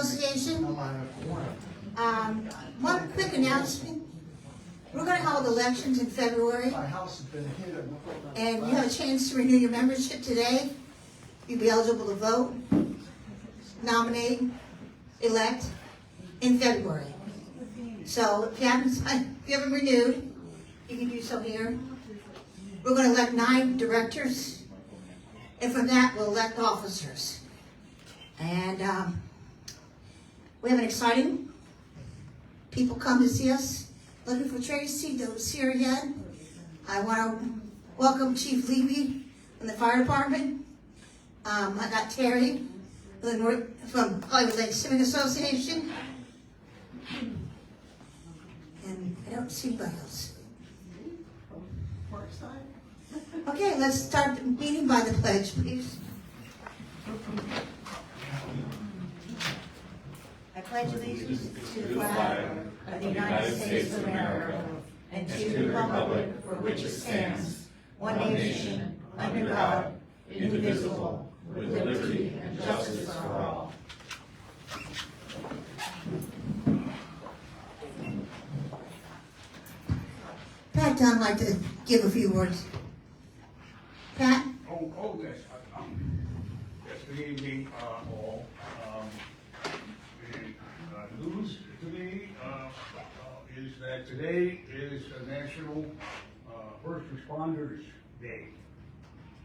Association. One quick announcement. We're going to hold elections in February, and you have a chance to renew your membership today. You'll be eligible to vote, nominate, elect in February. So if you haven't renewed, you can do so here. We're going to elect 9 directors, and from that we'll elect officers. And we have an exciting people come to see us. Looking for Tracy, don't see her yet. I want to welcome Chief Levy from the fire department. I got Terry from Hollywood Lake Civic Association. And I don't see anybody else. Okay, let's start the meeting by the pledge, please. I pledge allegiance to the flag of the United States of America and to the republic for which it stands, one nation, under God, indivisible, with liberty and justice for all. Pat Dunn would like to give a few words. Pat? Oh, yes. Yes, good evening, all. The news today is that today is a National First Responders Day.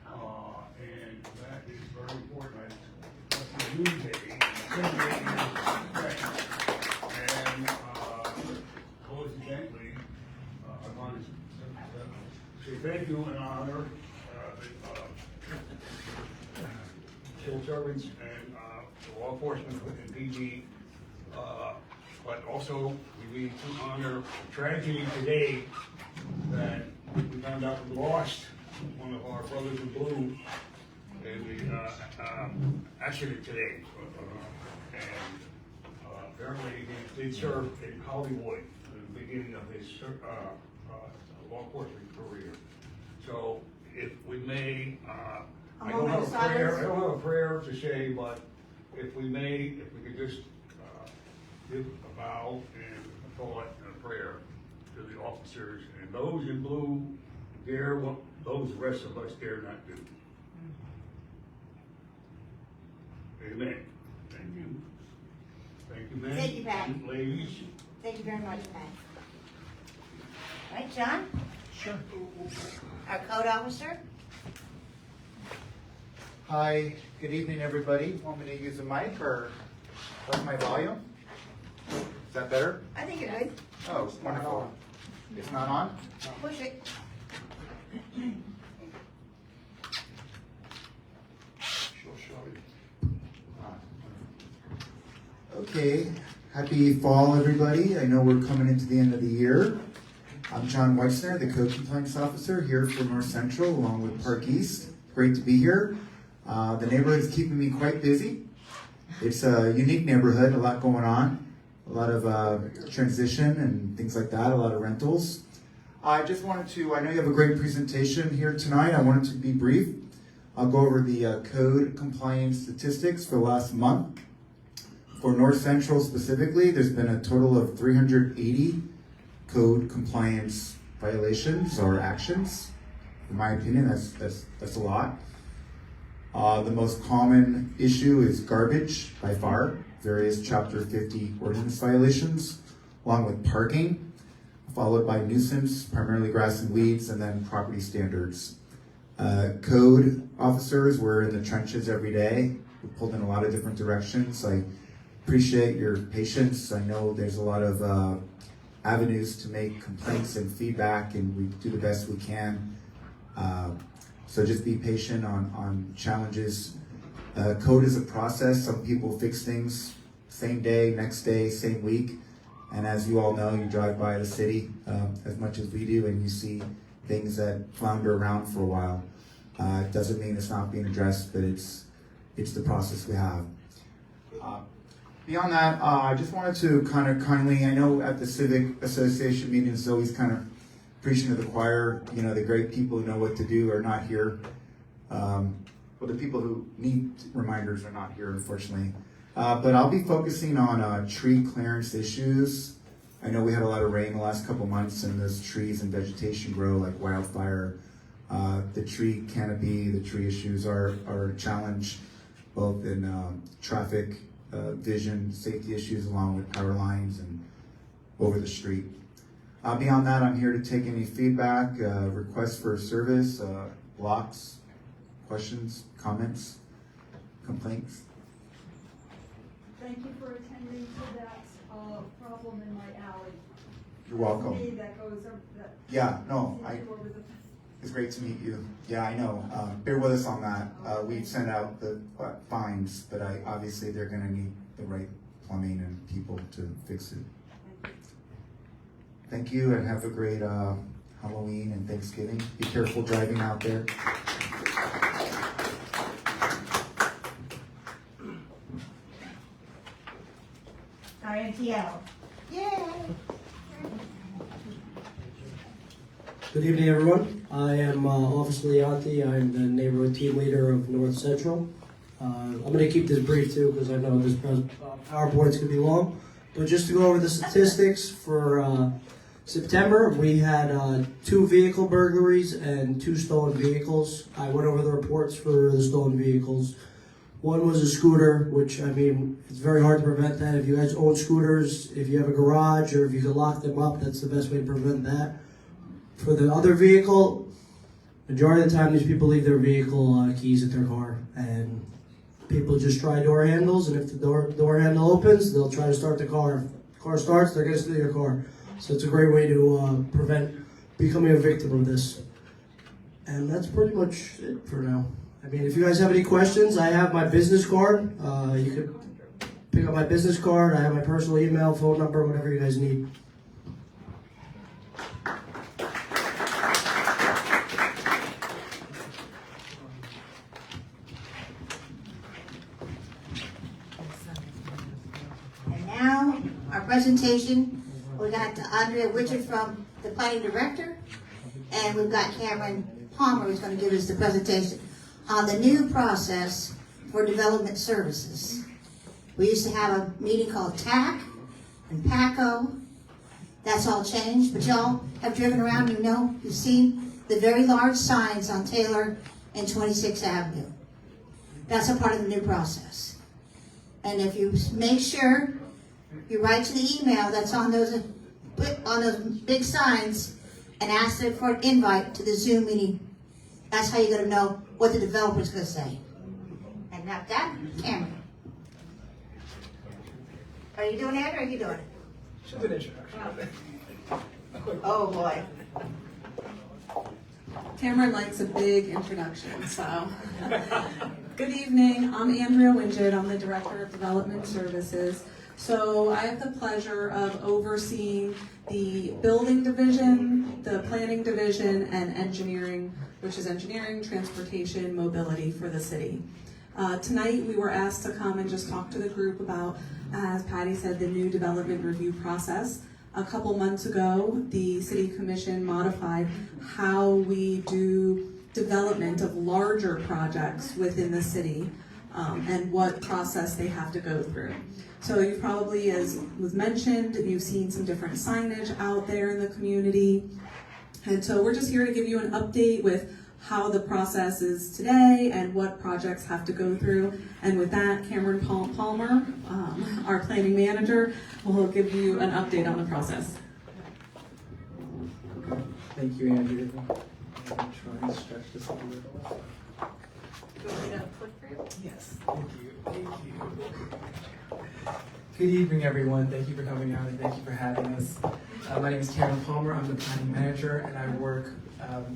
And that is very important. It's a new day. And coincidentally, I want to say thank you and honor civil servants and law enforcement and PD, but also we need to honor the tragedy today that we found out we lost one of our brothers in blue in the accident today. And apparently he did serve in Hollywood at the beginning of his law enforcement career. So if we may, I don't have a prayer to say, but if we could just give a bow and a thought and a prayer to the officers and those in blue dare what those rest of us dare not do. Amen. Thank you. Thank you, ma'am. Thank you, Pat. Ladies. Thank you very much, Pat. All right, John? Sure. Our code officer? Hi, good evening, everybody. Want me to use a mic or what's my volume? Is that better? I think you're good. Oh, wonderful. It's not on? Push it. Okay, happy fall, everybody. I know we're coming into the end of the year. I'm John Weitzner, the Code Compliance Officer here for North Central along with Park East. Great to be here. The neighborhood is keeping me quite busy. It's a unique neighborhood, a lot going on, a lot of transition and things like that, a lot of rentals. I just wanted to, I know you have a great presentation here tonight. I wanted to be brief. I'll go over the code compliance statistics for the last month. For North Central specifically, there's been a total of 380 code compliance violations or actions. In my opinion, that's a lot. The most common issue is garbage by far, various Chapter 50 ordinance violations, along with parking, followed by nuisance, primarily grass and weeds, and then property standards. Code officers, we're in the trenches every day. We pulled in a lot of different directions. I appreciate your patience. I know there's a lot of avenues to make complaints and feedback, and we do the best we can. So just be patient on challenges. Code is a process. Some people fix things same day, next day, same week. And as you all know, you drive by the city as much as we do, and you see things that flounder around for a while. It doesn't mean it's not being addressed, but it's the process we have. Beyond that, I just wanted to kind of kindly, I know at the Civic Association meetings, it's always kind of preaching to the choir, you know, the great people who know what to do are not here. Well, the people who need reminders are not here, unfortunately. But I'll be focusing on tree clearance issues. I know we had a lot of rain the last couple months, and those trees and vegetation grow like wildfire. The tree canopy, the tree issues are a challenge, both in traffic, vision, safety issues, along with power lines and over the street. Beyond that, I'm here to take any feedback, requests for service, blocks, questions, comments, complaints. Thank you for attending to that problem in my alley. You're welcome. Me, that goes over that. Yeah, no, Over the, it's great to meet you. Yeah, I know. Bear with us on that. We've sent out the fines, but obviously they're gonna need the right plumbing and people to fix it. Thank you, and have a great Halloween and Thanksgiving. Be careful driving out there. Diane Tiao. Yay! Good evening, everyone. I am Officer Leonti. I'm the neighborhood team leader of North Central. I'm going to keep this brief too because I know this PowerPoint's going to be long. But just to go over the statistics for September, we had 2 vehicle burglaries and 2 stolen vehicles. I went over the reports for the stolen vehicles. One was a scooter, which, I mean, it's very hard to prevent that. If you guys own scooters, if you have a garage, or if you can lock them up, that's the best way to prevent that. For the other vehicle, majority of the time, these people leave their vehicle keys at their car, and people just try door handles, and if the door handle opens, they'll try to start the car. If the car starts, they're going to steal your car. So it's a great way to prevent becoming a victim of this. And that's pretty much it for now. I mean, if you guys have any questions, I have my business card. You could pick up my business card. I have my personal email, phone number, whatever you guys need. And now, our presentation, we got Andrea Richard from the planning director, and we've got Cameron Palmer who's going to give us the presentation on the new process for development services. We used to have a meeting called TAC and PACO. That's all changed, but y'all have driven around, you know, you've seen the very large signs on Taylor and 26th Avenue. That's a part of the new process. And if you make sure you write to the email that's on those big signs and ask them for an invite to the Zoom meeting, that's how you're going to know what the developer's going to say. And now that, Cameron. Are you doing it or are you doing it? She'll do an introduction. Oh boy. Cameron likes a big introduction, so. Good evening, I'm Andrea Wingett, I'm the Director of Development Services. So I have the pleasure of overseeing the building division, the planning division, and engineering, which is engineering, transportation, mobility for the city. Tonight we were asked to come and just talk to the group about, as Patty said, the new development review process. A couple months ago, the City Commission modified how we do development of larger projects within the city and what process they have to go through. So you probably, as was mentioned, you've seen some different signage out there in the community. And so we're just here to give you an update with how the process is today and what projects have to go through. And with that, Cameron Palmer, our planning manager, will give you an update on the process. Thank you, Andrew. I'm trying to stretch this a little. Do you want me to click for you? Yes, thank you. Thank you. Good evening, everyone. Thank you for coming out and thank you for having us. My name is Cameron Palmer. I'm the planning manager, and I work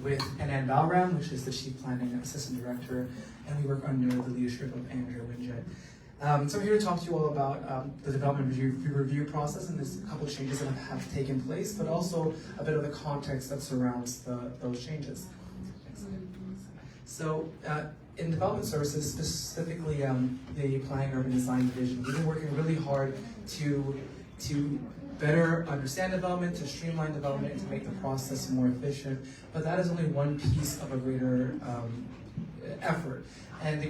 with Anand Balram, which is the Chief Planning Assistant Director, and we work under the leadership of Andrea Wingett. So I'm here to talk to you all about the development review process, and there's a couple of changes that have taken place, but also a bit of the context that surrounds those changes. So in development services, specifically the Planning Urban Design Division, we've been working really hard to better understand development, to streamline development, and to make the process more efficient. But that is only one piece of a greater effort. And the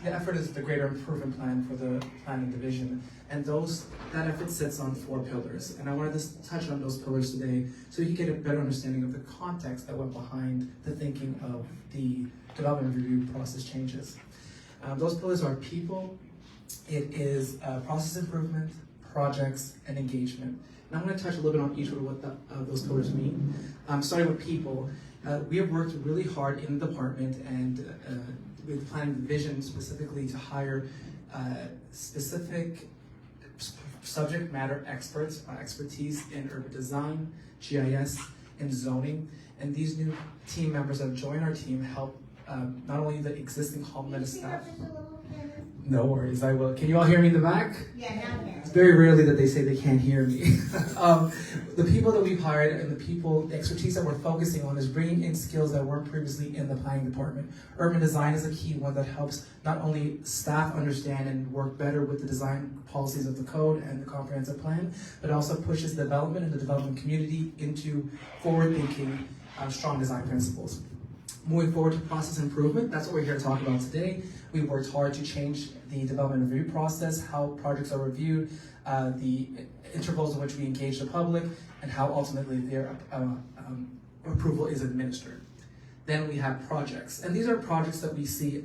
effort is the greater improvement plan for the planning division. And that effort sits on 4 pillars. And I wanted to touch on those pillars today so you can get a better understanding of the context that went behind the thinking of the development review process changes. Those pillars are people, it is process improvement, projects, and engagement. And I'm going to touch a little bit on each of what those pillars mean. Starting with people, we have worked really hard in the department and with the planning division specifically to hire specific subject matter experts, expertise in urban design, GIS, and zoning. And these new team members that have joined our team help not only the existing complement staff. No worries, I will. Can you all hear me in the back? Yeah, down there. It's very rarely that they say they can't hear me. The people that we've hired and the expertise that we're focusing on is bringing in skills that weren't previously in the planning department. Urban design is a key one that helps not only staff understand and work better with the design policies of the code and the comprehensive plan, but also pushes development and the development community into forward-thinking, strong design principles. Moving forward to process improvement, that's what we're here to talk about today. We worked hard to change the development review process, how projects are reviewed, the intervals in which we engage the public, and how ultimately their approval is administered. Then we have projects, and these are projects that we see,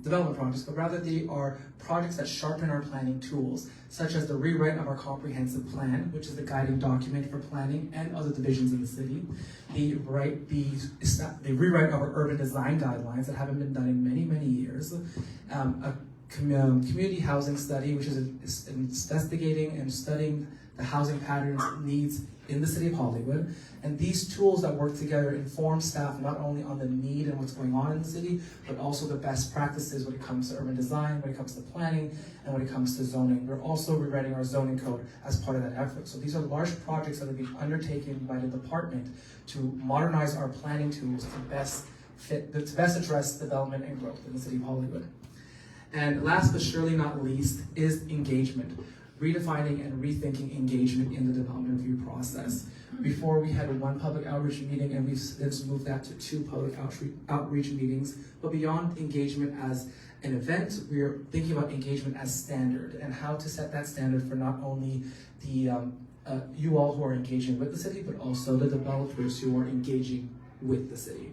development projects, but rather they are projects that sharpen our planning tools, such as the rewrite of our comprehensive plan, which is the guiding document for planning and other divisions in the city, the rewrite of our urban design guidelines that haven't been done in many, many years, a community housing study, which is investigating and studying the housing patterns needs in the city of Hollywood. And these tools that work together inform staff not only on the need and what's going on in the city, but also the best practices when it comes to urban design, when it comes to planning, and when it comes to zoning. We're also rewriting our zoning code as part of that effort. So these are large projects that are being undertaken by the department to modernize our planning tools to best address development and growth in the city of Hollywood. And last but surely not least is engagement. Redefining and rethinking engagement in the development review process. Before we had 1 public outreach meeting and we've since moved that to 2 public outreach meetings. But beyond engagement as an event, we are thinking about engagement as standard and how to set that standard for not only the you all who are engaging with the city, but also the developers who are engaging with the city.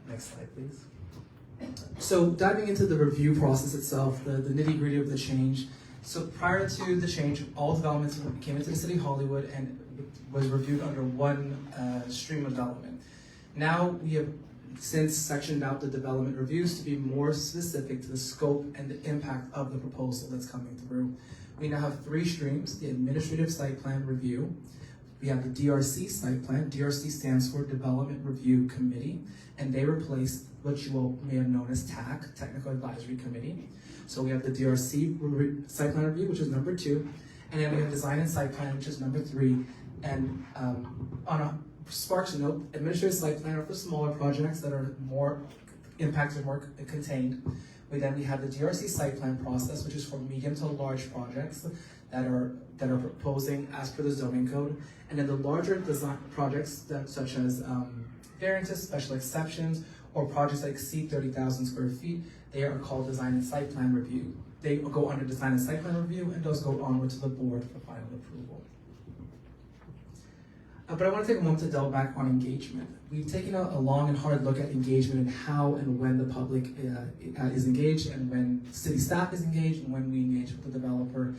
Next slide, please. So diving into the review process itself, the nitty-gritty of the change. So prior to the change, all developments came into the city of Hollywood and was reviewed under 1 stream of development. Now we have since sectioned out the development reviews to be more specific to the scope and the impact of the proposal that's coming through. We now have 3 streams: the administrative site plan review, we have the DRC site plan. DRC stands for Development Review Committee, and they replaced what you all may have known as TAC, Technical Advisory Committee. So we have the DRC site plan review, which is number 2, and then we have design and site plan, which is number 3. And on a sparks note, administrative site plan are for smaller projects that are more impacted, more contained. We have the DRC site plan process, which is for medium to large projects that are proposing as per the zoning code. And then the larger design projects such as variances, special exceptions, or projects that exceed 30,000 square feet, they are called design and site plan review. They go under design and site plan review, and those go onward to the board for final approval. But I want to take a moment to delve back on engagement. We've taken a long and hard look at engagement and how and when the public is engaged, and when city staff is engaged, and when we engage with the developer.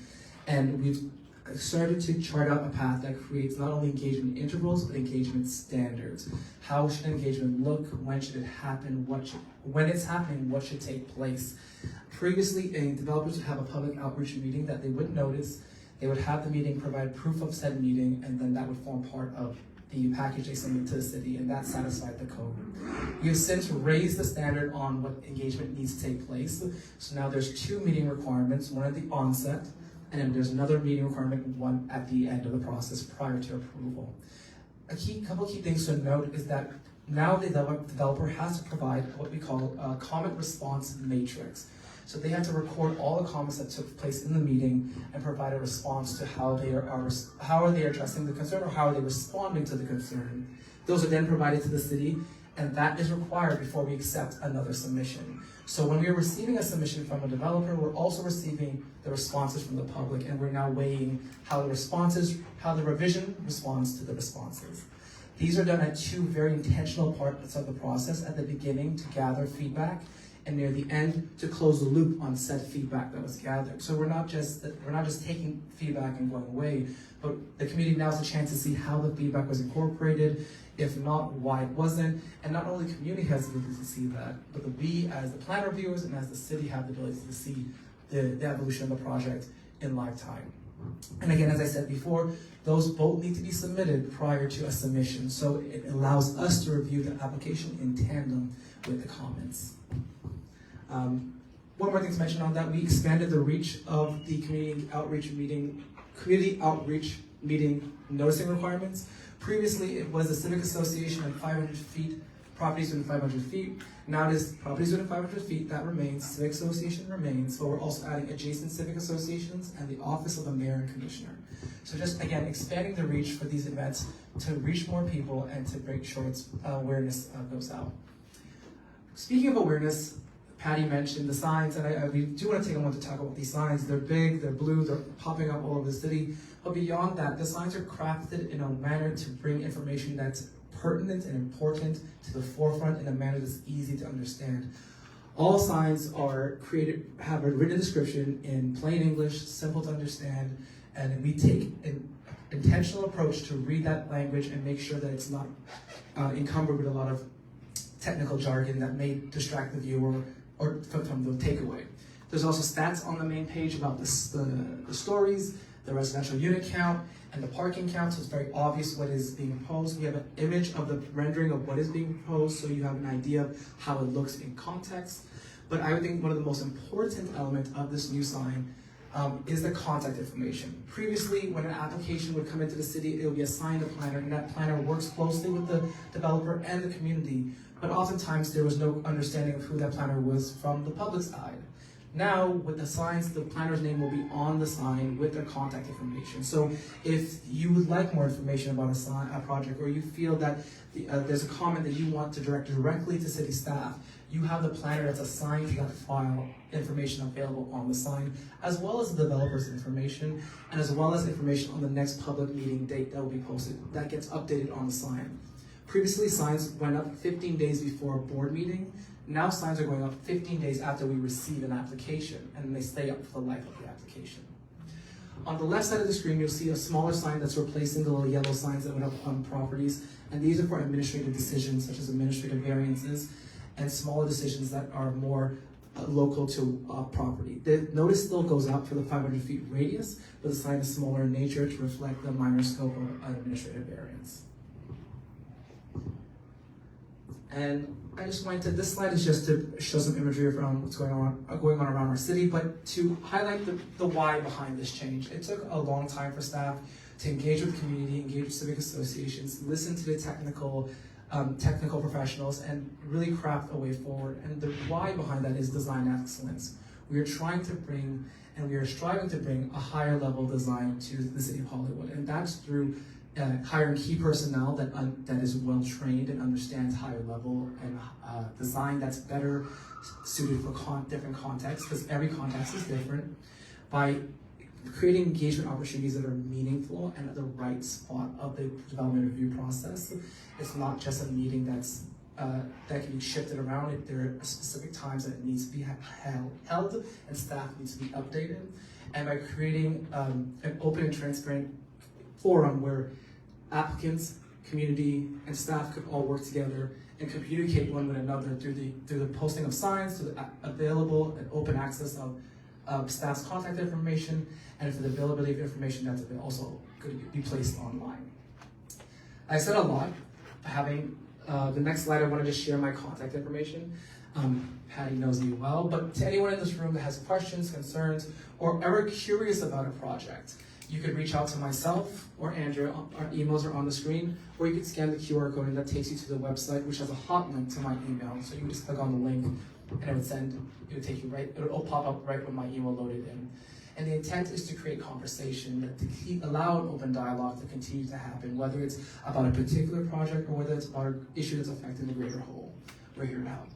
And we've started to chart out a path that creates not only engagement intervals, but engagement standards. How should engagement look? When should it happen? When it's happening, what should take place? Previously, developers would have a public outreach meeting that they would notice. They would have the meeting, provide proof of said meeting, and then that would form part of the package they submit to the city, and that satisfied the code. We have since raised the standard on what engagement needs to take place. So now there's 2 meeting requirements, one at the onset, and then there's another meeting requirement, one at the end of the process prior to approval. Couple key things to note is that now the developer has to provide what we call a comment response matrix. So they have to record all the comments that took place in the meeting and provide a response to how are they addressing the concern, or how are they responding to the concern. Those are then provided to the city, and that is required before we accept another submission. So when we are receiving a submission from a developer, we're also receiving the responses from the public, and we're now weighing how the revision responds to the responses. These are done at two very intentional parts of the process: at the beginning to gather feedback, and near the end to close the loop on said feedback that was gathered. So we're not just taking feedback and going away, but the community now has a chance to see how the feedback was incorporated, if not, why it wasn't. And not only the community has the ability to see that, but we as the plan reviewers and as the city have the ability to see the evolution of the project in live time. And again, as I said before, those both need to be submitted prior to a submission, so it allows us to review the application in tandem with the comments. One more thing to mention on that: we expanded the reach of the community outreach meeting noticing requirements. Previously, it was a civic association and 500 feet, properties within 500 feet. Now it is properties within 500 feet, that remains, civic association remains, but we're also adding adjacent civic associations and the office of the mayor and commissioner. So just, again, expanding the reach for these events to reach more people and to make sure its awareness goes out. Speaking of awareness, Patty mentioned the signs, and we do want to take a moment to talk about these signs. They're big, they're blue, they're popping up all over the city. But beyond that, the signs are crafted in a manner to bring information that's pertinent and important to the forefront in a manner that's easy to understand. All signs are created, have a written description in plain English, simple to understand, and we take an intentional approach to read that language and make sure that it's not encumbered with a lot of technical jargon that may distract the viewer or from the takeaway. There's also stats on the main page about the stories, the residential unit count, and the parking count, so it's very obvious what is being proposed. We have an image of the rendering of what is being proposed, so you have an idea of how it looks in context. But I would think one of the most important elements of this new sign is the contact information. Previously, when an application would come into the city, it would be assigned a planner, and that planner works closely with the developer and the community. But oftentimes there was no understanding of who that planner was from the public side. Now, with the signs, the planner's name will be on the sign with their contact information. So if you would like more information about a project, or you feel that there's a comment that you want to direct directly to city staff, you have the planner that's assigned to that file information available on the sign, as well as the developer's information, and as well as information on the next public meeting date that will be posted. That gets updated on the sign. Previously, signs went up 15 days before a board meeting. Now signs are going up 15 days after we receive an application, and they stay up for the life of the application. On the left side of the screen, you'll see a smaller sign that's replacing the little yellow signs that went up on properties, and these are for administrative decisions, such as administrative variances, and smaller decisions that are more local to property. The notice still goes out for the 500 feet radius, but the sign is smaller in nature to reflect the minor scope of an administrative variance. And I just wanted to, this slide is just to show some imagery around what's going on around our city, but to highlight the why behind this change. It took a long time for staff to engage with the community, engage with civic associations, listen to the technical professionals, and really craft a way forward. And the why behind that is design excellence. We are trying to bring, and we are striving to bring, a higher level design to the city of Hollywood, and that's through hiring key personnel that is well trained and understands higher level and design that's better suited for different contexts, because every context is different, by creating engagement opportunities that are meaningful and at the right spot of the development review process. It's not just a meeting that's that can be shifted around. There are specific times that it needs to be held, and staff needs to be updated. And by creating an open and transparent forum where applicants, community, and staff could all work together and communicate one with another through the posting of signs, through the available and open access of staff's contact information, and for the availability of information that's also going to be placed online. I said a lot. Having the next slide, I wanted to share my contact information. Patty knows me well, but to anyone in this room that has questions, concerns, or ever curious about a project, you could reach out to myself or Andrea. Our emails are on the screen, or you could scan the QR code, and that takes you to the website, which has a hot link to my email. So you would just click on the link, and it would take you right. It would all pop up right when my email loaded in. And the intent is to create conversation, to allow an open dialogue to continue to happen, whether it's about a particular project or whether it's about an issue that's affecting the greater whole. We're here to help.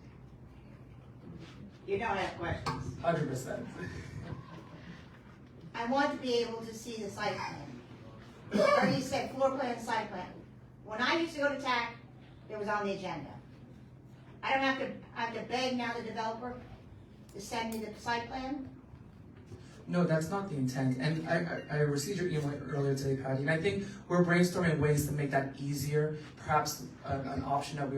You don't have questions. 100%. I want to be able to see the site plan. Or you said floor plan, site plan. When I used to go to TAC, it was on the agenda. I don't have to beg now the developer to send me the site plan? No, that's not the intent. And I received your email earlier today, Patty, and I think we're brainstorming ways to make that easier. Perhaps an option that we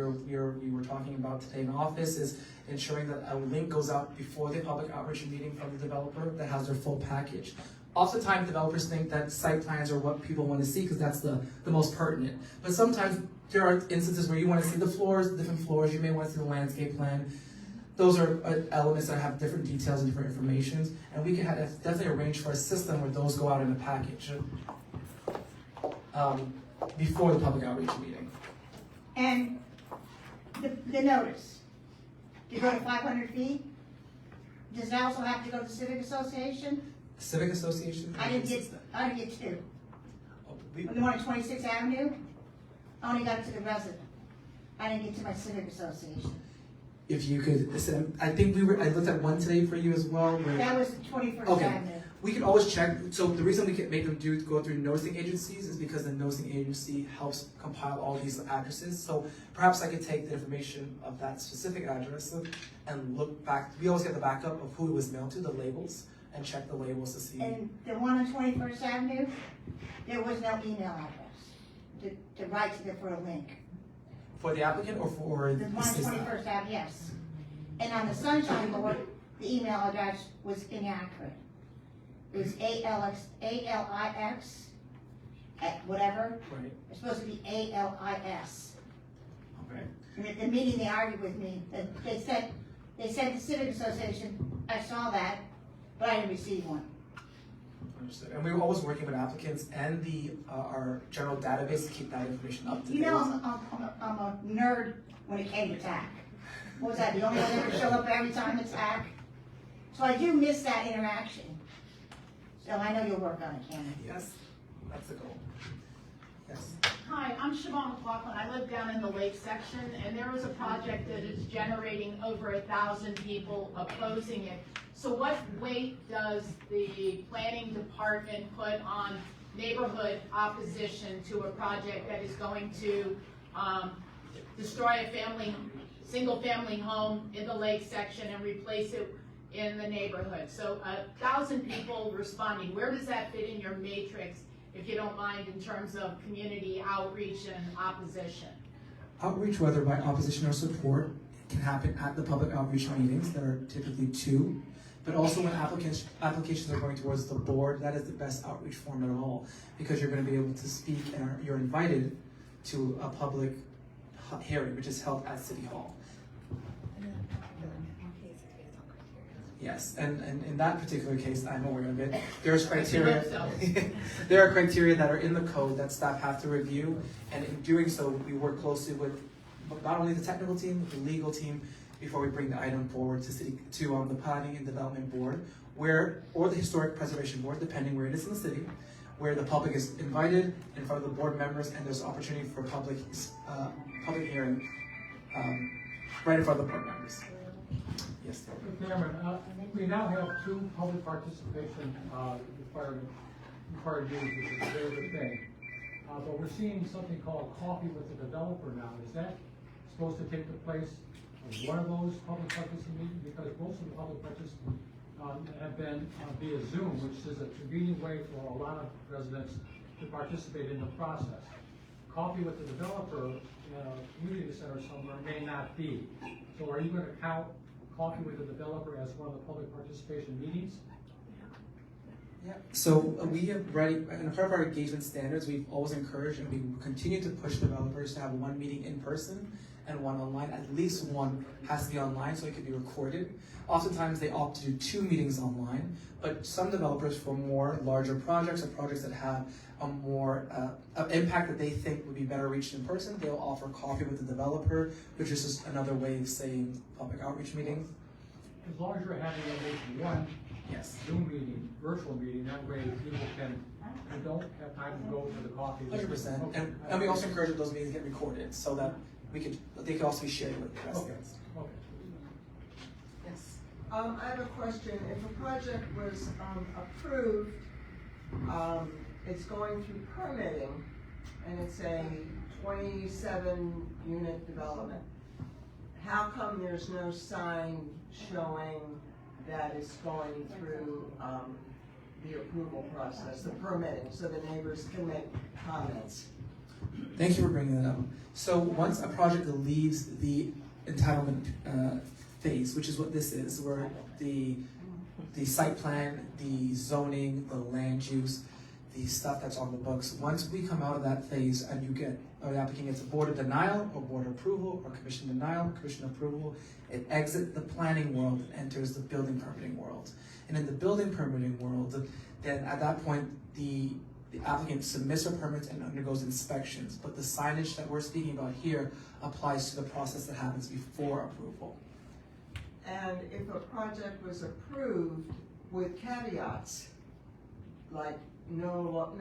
were talking about today in office is ensuring that a link goes out before the public outreach meeting from the developer that has their full package. Oftentimes, developers think that site plans are what people want to see because that's the most pertinent. But sometimes there are instances where you want to see the floors, different floors, you may want to see the landscape plan. Those are elements that have different details and different information, and we can definitely arrange for a system where those go out in a package before the public outreach meeting. And the notice, to go to 500 feet? Does it also have to go to the Civic Association? Civic Association? I didn't get two. Oh, The one on 26th Avenue, I only got it to the resident. I didn't get to my Civic Association. if you could, I think I looked at one today for you as well. That was 21st Okay. Avenue. We can always check. So the reason we can make them go through noticing agencies is because the noticing agency helps compile all these addresses. So perhaps I could take the information of that specific address and look back. We always get the backup of who it was mailed to, the labels, and check the labels to see. And the one on 21st Avenue, there was no email address to write to them for a link. For the applicant or for The one on citizen? 21st Avenue, yes. And on the Sunshine Board, the email address was inaccurate. It was ALIX at whatever. Right. It's supposed to be ALIS. Okay. And at the meeting, they argued with me. They said the Civic Association, I saw that, but I didn't receive one. Understood. And we were always working with applicants and our general database to keep that information up to date. You know, I'm a nerd when it came to TAC. What was that, the only one that ever showed up every time it's TAC? So I do miss that interaction. So I know you'll work on it, Cameron. Yes, that's the goal. Yes. Hi, I'm Siobhan McLaughlin. I live down in the lake section, and there is a project that is generating over 1,000 people opposing it. So what weight does the planning department put on neighborhood opposition to a project that is going to destroy a single-family home in the lake section and replace it in the neighborhood? So 1,000 people responding. Where does that fit in your matrix, if you don't mind, in terms of community outreach and opposition? Outreach, whether by opposition or support, can happen at the public outreach meetings that are typically 2. But also when applications are going towards the board, that is the best outreach form at all, because you're going to be able to speak and you're invited to a public hearing, which is held at City Hall. Yes, and in that particular case, I'm aware of it. There's criteria. There are criteria that are in the code that staff have to review, and in doing so, we work closely with not only the technical team, but the legal team, before we bring the item forward to the Planning and Development Board, or the Historic Preservation Board, depending where it is in the city, where the public is invited in front of the board members, and there's opportunity for public hearing right in front of the board members. Yes. Cameron, we now have 2 public participation required use, which is a very good thing. But we're seeing something called Coffee with the Developer now. Is that supposed to take the place of one of those public participant meetings? Because most of the public participants have been via Zoom, which is a convenient way for a lot of residents to participate in the process. Coffee with the Developer in a community center somewhere may not be. So are you going to count Coffee with the Developer as one of the public participation meetings? Yeah. So we have in part of our engagement standards, we've always encouraged and we continue to push developers to have one meeting in person and one online. At least one has to be online so it can be recorded. Oftentimes they opt to do 2 meetings online, but some developers for more larger projects or projects that have a more impact that they think would be better reached in person, they'll offer Coffee with the Developer, which is just another way of saying public outreach meeting. As long as you're having at least one Yes. Zoom meeting, virtual meeting, that way people who don't have time to go to the coffee. 100%. Okay. And we also encourage that those meetings get recorded so that they can also be shared with the Okay, residents. okay. Yes. I have a question. If a project was approved, it's going through permitting, and it's a 27-unit development. How come there's no sign showing that it's going through the approval process, the permitting, so the neighbors can make comments? Thank you for bringing that up. So once a project leaves the entitlement phase, which is what this is, where the site plan, the zoning, the land use, the stuff that's on the books, once we come out of that phase and or the applicant gets a board of denial or board approval or commission denial, commission approval, it exits the planning world and enters the building permitting world. And in the building permitting world, then at that point, the applicant submits her permits and undergoes inspections, but the signage that we're speaking about here applies to the process that happens before approval. And if a project was approved with caveats, like no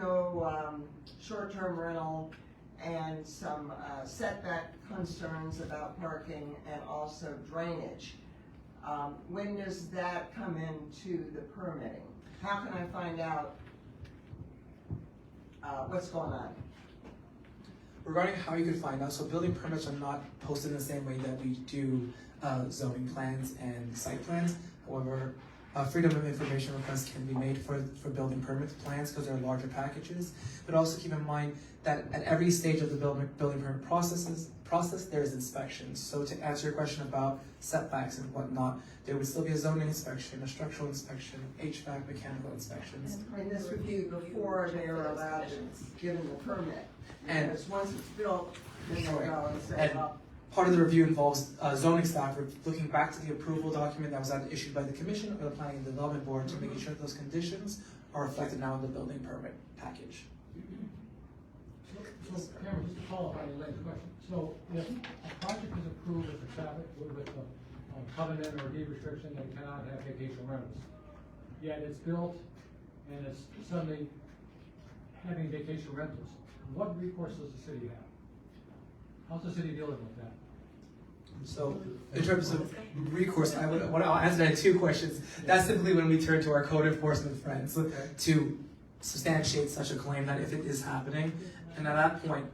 short-term rental and some setback concerns about parking and also drainage, when does that come into the permitting? How can I find out what's going on? Regarding how you could find out, so building permits are not posted in the same way that we do zoning plans and site plans. However, freedom of information requests can be made for building permit plans because they're larger packages. But also keep in mind that at every stage of the building permit process, there's inspections. So to answer your question about setbacks and whatnot, there would still be a zoning inspection, a structural inspection, HVAC, mechanical inspections. And this would be before they are allowed to give them the permit. And- Because once it's built, then they'll go and say, And well, part of the review involves zoning staff looking back to the approval document that was either issued by the commission or the planning and development board to making sure that those conditions are reflected now in the building permit package. So Cameron, just to follow up on your last question, so if a project is approved with a traffic, with a covenant or deed restriction that it cannot have vacation rentals, yet it's built and it's suddenly having vacation rentals, what recourse does the city have? How's the city dealing with that? So in terms of recourse, I'll answer that in two questions. That's simply when we turn to our code enforcement friends to substantiate such a claim that if it is happening, and at that point,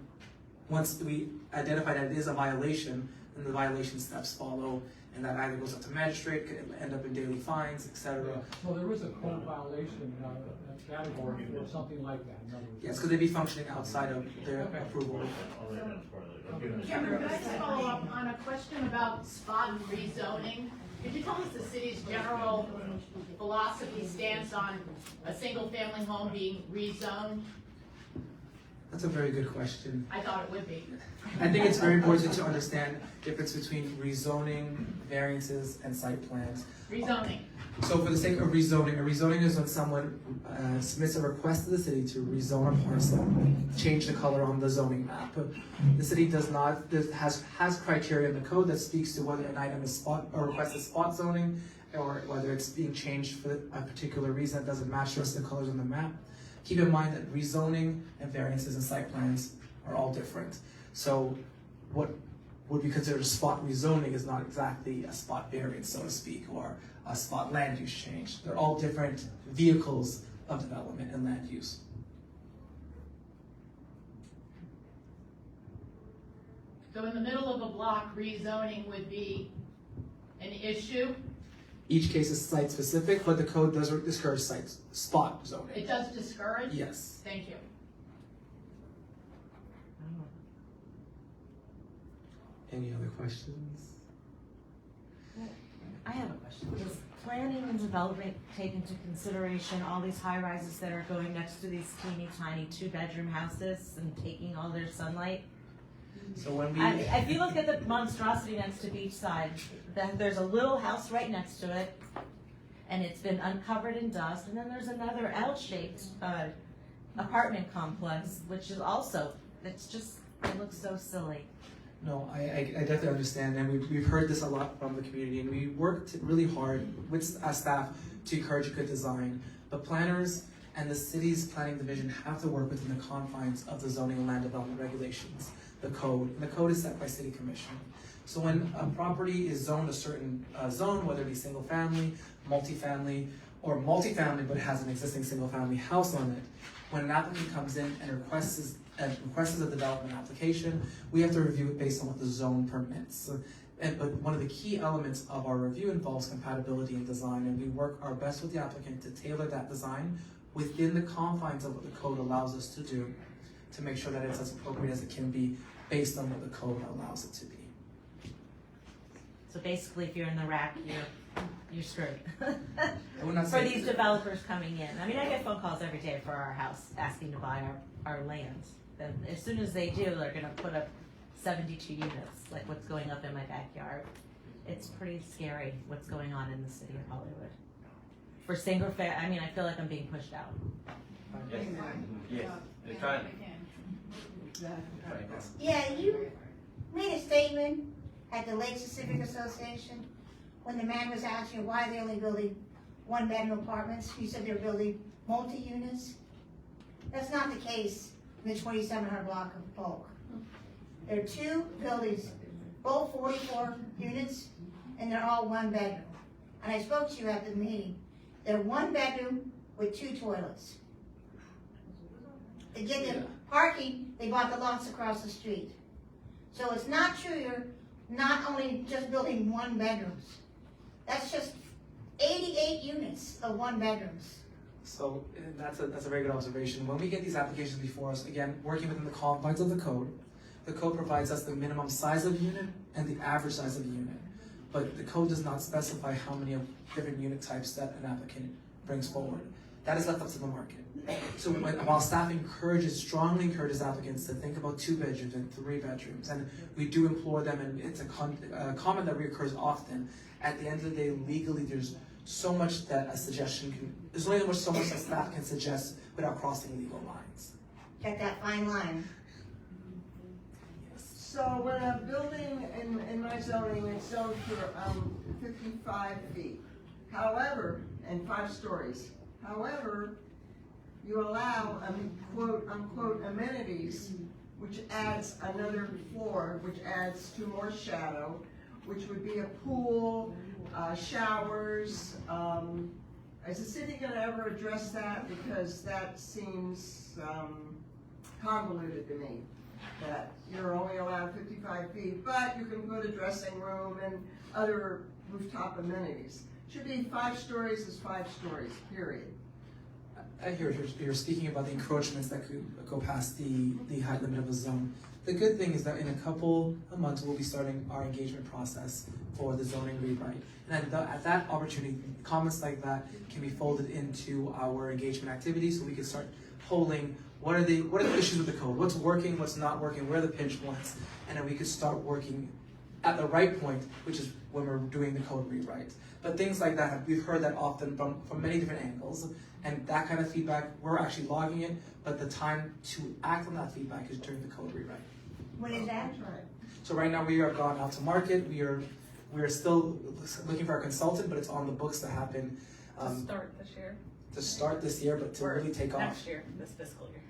once we identify that it is a violation, then the violation steps follow, and that either goes up to magistrate, could end up in daily fines, etc. So there is a code violation category or something like that, in other words. Yes, because they'd be functioning outside of their approval. Cameron, could I just follow up on a question about spot rezoning? Could you tell us the city's general philosophy stance on a single-family home being rezoned? That's a very good question. I thought it would be. I think it's very important to understand the difference between rezoning, variances, and site plans. Rezoning. So for the sake of rezoning, a rezoning is when someone submits a request to the city to rezone a parcel, change the color on the zoning map. The city has criteria in the code that speaks to whether an item is spot or requested spot zoning, or whether it's being changed for a particular reason that doesn't match the rest of the colors on the map. Keep in mind that rezoning and variances and site plans are all different. So what would be considered a spot rezoning is not exactly a spot variance, so to speak, or a spot land use change. They're all different vehicles of development and land use. So in the middle of a block, rezoning would be an issue? Each case is site specific, but the code does discourage spot zoning. It does discourage? Yes. Thank you. Any other questions? I have a question. Does planning and development take into consideration all these high rises that are going next to these teeny tiny 2-bedroom houses and taking all their sunlight? So when we If you look at the monstrosity next to Beachside, there's a little house right next to it, and it's been uncovered in dust, and then there's another L-shaped apartment complex, which is also, it looks so silly. No, I definitely understand, and we've heard this a lot from the community, and we worked really hard with our staff to encourage a good design, but planners and the city's planning division have to work within the confines of the zoning and land development regulations, the code, and the code is set by city commission. So when a property is zoned a certain zone, whether it be single family, multifamily, or multifamily but has an existing single family house on it, when an applicant comes in and requests a development application, we have to review it based on what the zone permits. But one of the key elements of our review involves compatibility and design, and we work our best with the applicant to tailor that design within the confines of what the code allows us to do, to make sure that it's as appropriate as it can be based on what the code allows it to be. So basically, if you're in the rack, you're screwed. I would not For say these developers coming in. I mean, I get phone calls every day for our house asking to buy our land. Then as soon as they do, they're gonna put up 72 units, like what's going up in my backyard. It's pretty scary what's going on in the city of Hollywood. For single I mean, I feel like I'm being pushed out. Yes, they're trying. Yeah, you made a statement at the Lakes Civic Association when the man was asking you why they're only building one-bedroom apartments. You said they're building multi-units. That's not the case in the 2700 block of Polk. There are two buildings, both 44 units, and they're all one bedroom. And I spoke to you at the meeting. They're one bedroom with two toilets. To get the parking, they bought the lots across the street. So it's not true you're not only just building one bedrooms. That's just 88 units of one bedrooms. So that's a very good observation. When we get these applications before us, again, working within the confines of the code provides us the minimum size of unit and the average size of the unit. But the code does not specify how many different unit types that an applicant brings forward. That is left up to the market. So while staff strongly encourages applicants to think about 2 bedrooms and 3 bedrooms, and we do implore them, and it's a comment that reoccurs often, at the end of the day, legally, there's so much that a suggestion can, there's only so much that staff can suggest without crossing legal lines. Get that fine line. So when a building in my zoning is zoned for 55 feet, however, and 5 stories, however, you allow quote unquote amenities, which adds another floor, which adds 2 more shadow, which would be a pool, showers. Is the city gonna ever address that? Because that seems convoluted to me, that you're only allowed 55 feet, but you can put a dressing room and other rooftop amenities. Should be 5 stories is 5 stories, period. I hear you're speaking about the encroachments that could go past the height limit of a zone. The good thing is that in a couple of months, we'll be starting our engagement process for the zoning rewrite. And at that opportunity, comments like that can be folded into our engagement activities, so we can start polling what are the issues with the code, what's working, what's not working, where are the pinch points, and then we could start working at the right point, which is when we're doing the code rewrite. But things like that, we've heard that often from many different angles, and that kind of feedback, we're actually logging it, but the time to act on that feedback is during the code rewrite. When is that? So right now we are gone out to market. We are still looking for our consultant, but it's on the books to happen. To start this year. To start this year, but to really take off. Next year, this fiscal year.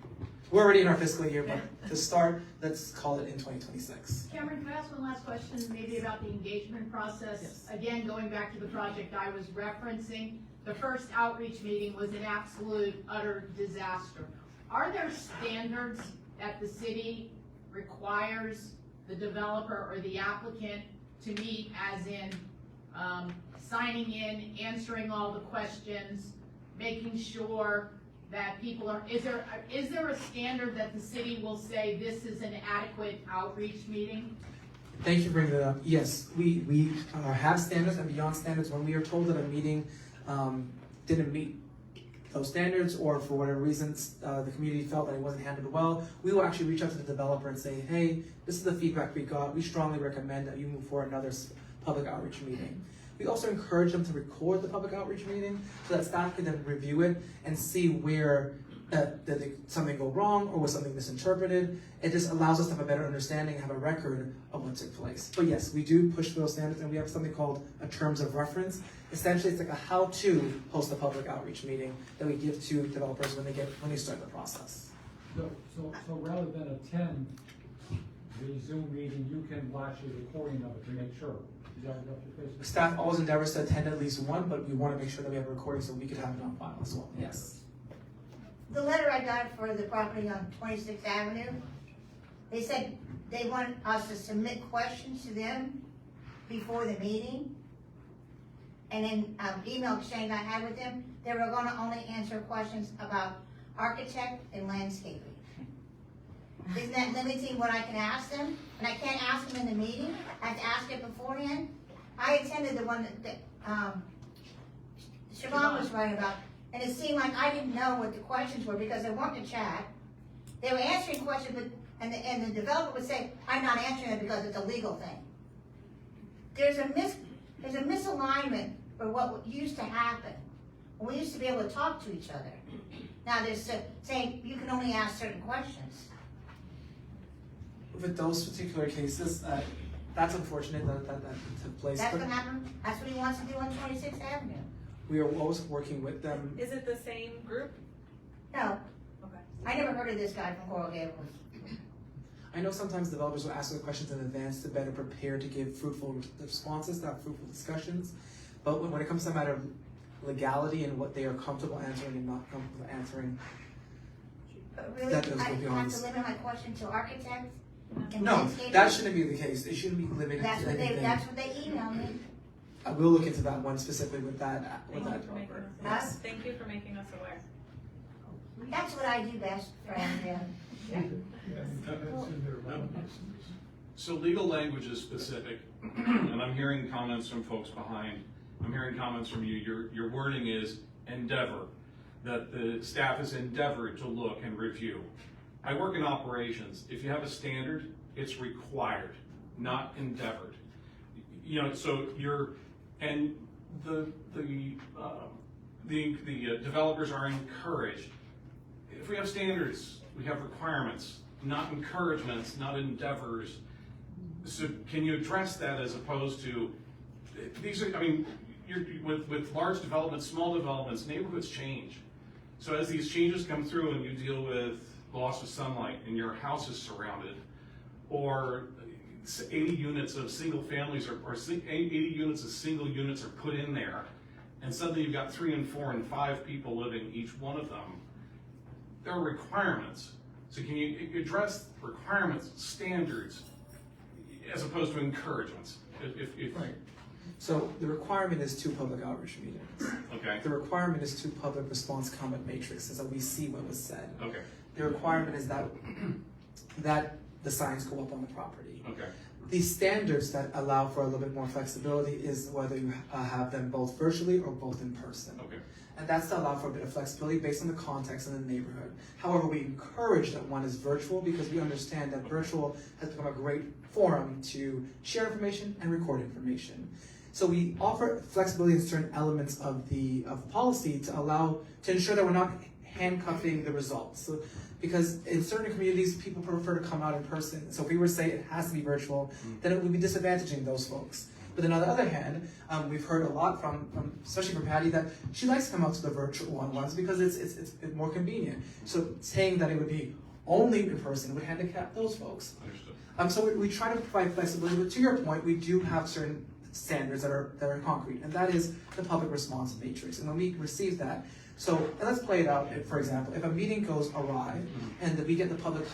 We're already in our fiscal year, but to start, let's call it in 2026. Cameron, can I ask one last question, maybe about the engagement process? Yes. Again, going back to the project I was referencing, the first outreach meeting was an absolute, utter disaster. Are there standards that the city requires the developer or the applicant to meet, as in signing in, answering all the questions, making sure that people are, is there a standard that the city will say this is an adequate outreach meeting? Thank you for bringing that up. Yes, we have standards and beyond standards. When we are told that a meeting didn't meet those standards, or for whatever reasons the community felt that it wasn't handled well, we will actually reach out to the developer and say, hey, this is the feedback we got. We strongly recommend that you move forward another public outreach meeting. We also encourage them to record the public outreach meeting so that staff can then review it and see where did something go wrong or was something misinterpreted? It just allows us to have a better understanding, have a record of what took place. But yes, we do push for those standards, and we have something called a terms of reference. Essentially, it's like a how-to host a public outreach meeting that we give to developers when they start the process. So rather than attend the Zoom meeting, you can watch a recording of it to make sure. Is that what you're facing? Staff always endeavors to attend at least one, but we want to make sure that we have a recording so we could have it on file as well. Yes. The letter I got for the property on 26th Avenue, they said they want us to submit questions to them before the meeting. And then email exchange I had with them, they were gonna only answer questions about architect and landscaping. Isn't that limiting what I can ask them? And I can't ask them in the meeting, I have to ask it beforehand. I attended the one that Siobhan was writing about, and it seemed like I didn't know what the questions were because they weren't in the chat. They were answering questions, but, and the developer would say, I'm not answering it because it's a legal thing. There's a misalignment for what used to happen. We used to be able to talk to each other. Now there's saying you can only ask certain questions. With those particular cases, that's unfortunate that took place. That's but what happened. That's what he wants to do on 26th Avenue. we are always working with them. Is it the same group? No, Okay. I never heard of this guy from Coral Gables. I know sometimes developers will ask the questions in advance to better prepare to give fruitful responses, to have fruitful discussions. But when it comes to a matter of legality and what they are comfortable answering and not comfortable answering, But really, that goes I have beyond. to limit my question to architects and No, landscapers? that shouldn't be the case. It shouldn't be limited That's to what they, anything. that's what they emailed me. I will look into that one specifically with that Thank you for making developer. us Huh? aware. Thank you for making us aware. That's what I do best, friend, yeah. So legal language is specific, and I'm hearing comments from folks behind. I'm hearing comments from you. Your wording is endeavor, that the staff has endeavored to look and review. I work in operations. If you have a standard, it's required, not endeavored. You know, so and the developers are encouraged. If we have standards, we have requirements, not encouragements, not endeavors. So can you address that as opposed to, these are, I mean, with large developments, small developments, neighborhoods change. So as these changes come through and you deal with loss of sunlight and your house is surrounded, or 80 units of single families or 80 units of single units are put in there, and suddenly you've got 3 and 4 and 5 people living each one of them, there are requirements. So can you address requirements, standards, as opposed to encouragements? Right. So the requirement is 2 public outreach meetings. Okay. The requirement is 2 public response comment matrices that we see what was said. Okay. The requirement is that the signs go up on the property. Okay. The standards that allow for a little bit more flexibility is whether you have them both virtually or both in person. Okay. And that's to allow for a bit of flexibility based on the context and the neighborhood. However, we encourage that one is virtual because we understand that virtual has become a great forum to share information and record information. So we offer flexibility in certain elements of the policy to ensure that we're not handcuffing the results. So, because in certain communities, people prefer to come out in person. So if we were to say it has to be virtual, then it would be disadvantaging those folks. But then on the other hand, we've heard a lot from especially from Patty, that she likes to come out to the virtual ones because it's more convenient. So saying that it would be only in person would handicap those folks. Understood. So we try to provide flexibility, but to your point, we do have certain standards that are concrete, and that is the public response matrix. And when we receive that, and let's play it out. For example, if a meeting goes awry and we get the public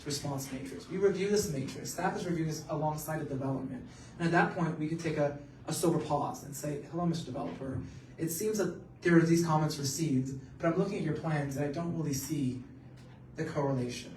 response matrix, we review this matrix. Staff is reviewing this alongside the development, and at that point, we could take a sober pause and say, "Hello, Mr. Developer. It seems that there are these comments received, but I'm looking at your plans and I don't really see the correlation."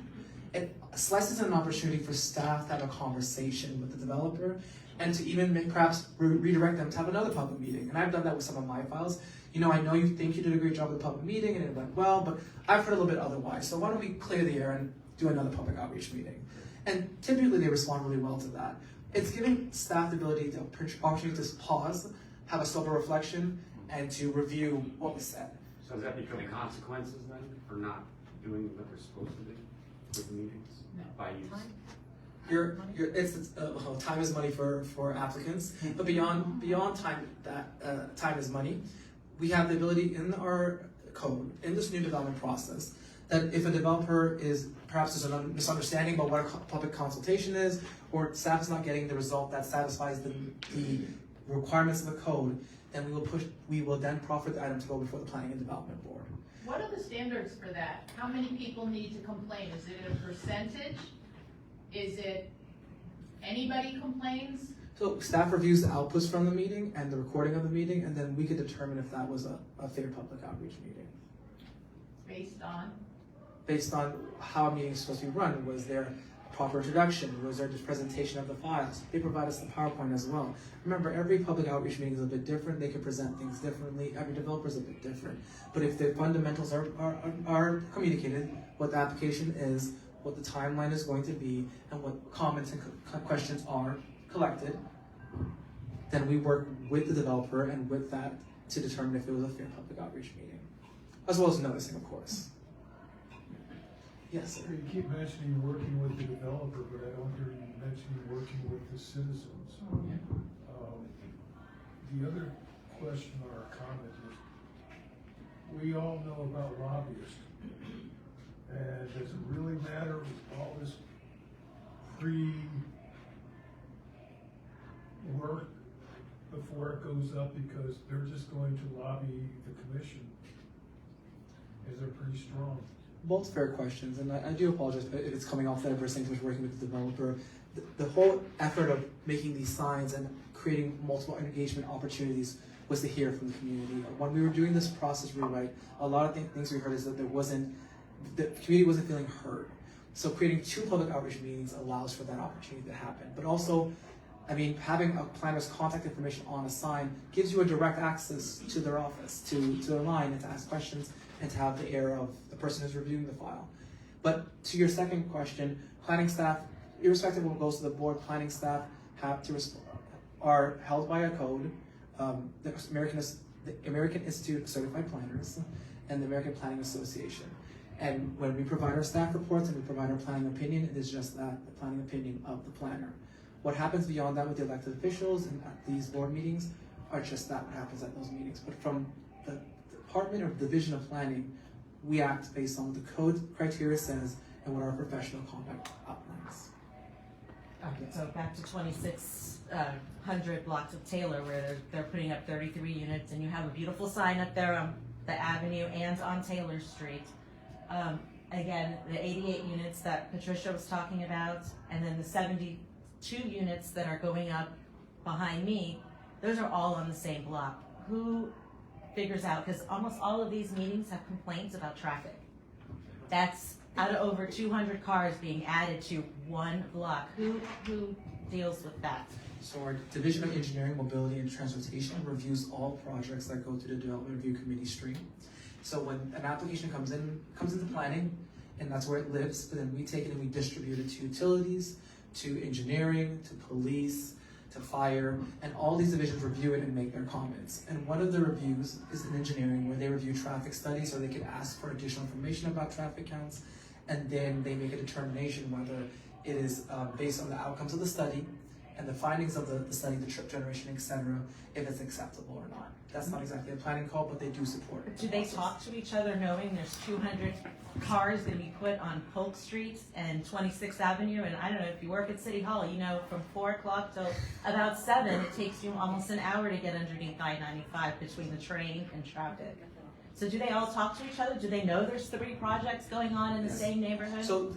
It slices an opportunity for staff to have a conversation with the developer and to even perhaps redirect them to have another public meeting. And I've done that with some of my files. You know, I know you think you did a great job with the public meeting and it went well, but I've heard a little bit otherwise. So why don't we clear the air and do another public outreach meeting? And typically they respond really well to that. It's giving staff the ability to opportunity to pause, have a sober reflection, and to review what was said. So does that become consequences then, or not? doing what they're supposed to do with the meetings? No. By use? Time is money for applicants, but beyond time, time is money. We have the ability in our code, in this new development process, that if a developer is, perhaps there's a misunderstanding about what a public consultation is, or staff is not getting the result that satisfies the requirements of the code, then we will then proffer the item to go before the Planning and Development Board. What are the standards for that? How many people need to complain? Is it a percentage? Is it anybody complains? So staff reviews the outputs from the meeting and the recording of the meeting, and then we could determine if that was a fair public outreach meeting. Based on? Based on how a meeting is supposed to be run. Was there a proper introduction? Was there just presentation of the files? They provide us the PowerPoint as well. Remember, every public outreach meeting is a bit different. They can present things differently. Every developer is a bit different. But if the fundamentals are communicated, what the application is, what the timeline is going to be, and what comments and questions are collected, then we work with the developer and with that to determine if it was a fair public outreach meeting, as well as noticing, of course. Yes, sir. You keep mentioning you're working with the developer, but I don't hear you mentioning working with the citizens. The other question or comment is, we all know about lobbyists. And does it really matter with all this pre-work before it goes up, because they're just going to lobby the commission? Is they're pretty strong. Both fair questions, and I do apologize if it's coming off that we're saying too much working with the developer. The whole effort of making these signs and creating multiple engagement opportunities was to hear from the community. When we were doing this process rewrite, a lot of things we heard is that the community wasn't feeling heard. So creating 2 public outreach meetings allows for that opportunity to happen. But also, I mean, having a planner's contact information on a sign gives you a direct access to their office, to their line, and to ask questions, and to have the ear of the person who's reviewing the file. But to your second question, planning staff, irrespective of what goes to the board, planning staff are held by a code, the American Institute of Certified Planners, and the American Planning Association. And when we provide our staff reports and we provide our planning opinion, it is just that, the planning opinion of the planner. What happens beyond that with the elected officials and at these board meetings are just that, what happens at those meetings. But from the Department or Division of Planning, we act based on what the code criteria says and what our professional conduct outlines. Okay, so back to 2600 blocks of Taylor, where they're putting up 33 units, and you have a beautiful sign up there on the avenue and on Taylor Street. Again, the 88 units that Patricia was talking about, and then the 72 units that are going up behind me, those are all on the same block. Who figures out, because almost all of these meetings have complaints about traffic. That's out of over 200 cars being added to one block. Who deals with that? So our Division of Engineering, Mobility, and Transportation reviews all projects that go to the Development Review Committee stream. So when an application comes into planning, and that's where it lives, but then we take it and we distribute it to utilities, to engineering, to police, to fire, and all these divisions review it and make their comments. And one of the reviews is in engineering, where they review traffic studies, so they can ask for additional information about traffic counts, and then they make a determination whether it is based on the outcomes of the study and the findings of the study, the trip generation, etc., if it's acceptable or not. That's not exactly a planning call, but they do support it. Do they talk to each other knowing there's 200 cars going to be put on Polk Street and 26th Avenue? And I don't know, if you work at City Hall, you know from 4 o'clock till about 7, it takes you almost an hour to get underneath I-95 between the train and traffic. So do they all talk to each other? Do they know there's 3 projects going on in the same neighborhood? So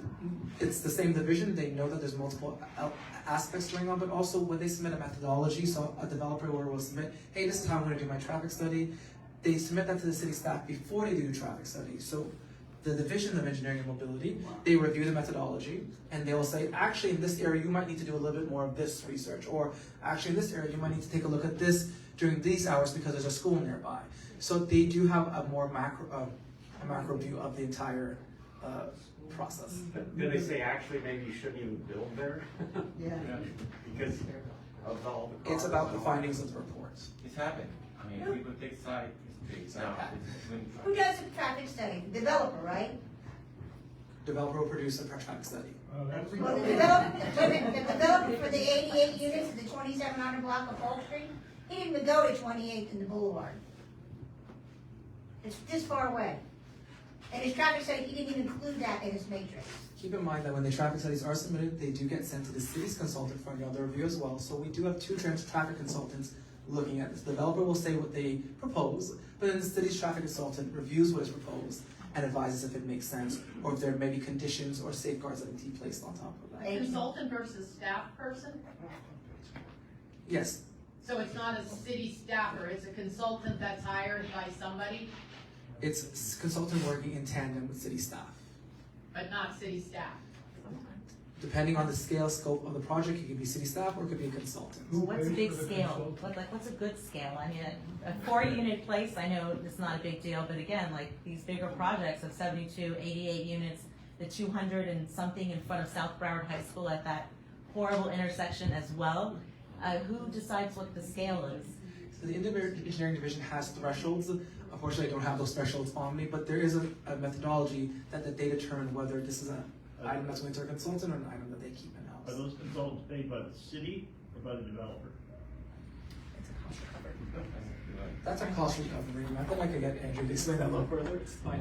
it's the same division. They know that there's multiple aspects going on, but also when they submit a methodology, so a developer will submit, hey, this is how I'm going to do my traffic study. They submit that to the city staff before they do the traffic study. So the Division of Engineering and Mobility, they review the methodology, and they will say, actually, in this area, you might need to do a little bit more of this research, or actually, in this area, you might need to take a look at this during these hours because there's a school nearby. So they do have a more macro view of the entire process. Do they say, actually, maybe you shouldn't even build there? Yeah. Because of all the cars. It's about the findings of the reports. It's happened. I mean, people take side streets now. Who does the traffic study? The developer, right? developer will produce a traffic study. Well, the developer for the 88 units at the 2700 block of Fall Street, he didn't even go to 28th and the Boulevard. It's this far away. And his traffic study, he didn't even include that in his matrix. Keep in mind that when the traffic studies are submitted, they do get sent to the city's consultant for another review as well. So we do have two traffic consultants looking at this. The developer will say what they propose, but then the city's traffic consultant reviews what is proposed and advises if it makes sense, or if there may be conditions or safeguards that need to be placed on top of that. A consultant versus staff person? Yes, So it's not a city staffer, it's a consultant that's hired by somebody, it's consultant working in tandem with city staff. but not city staff. Depending on the scale, scope of the project, it could be city staff or it could be a consultant. Well, what's big scale? What's a good scale? I mean, a 4-unit place, I know it's not a big deal, but again, like these bigger projects of 72, 88 units, the 200 and something in front of South Broward High School at that horrible intersection as well. Who decides what the scale is? So the engineering division has thresholds. Unfortunately, I don't have those thresholds on me, but there is a methodology that they determine whether this is an item that's going to a consultant or an item that they keep in-house. Are those consultants paid by the city or by the developer? That's a cost recovery. I think I could get Andrew to explain that a little further. It's fine.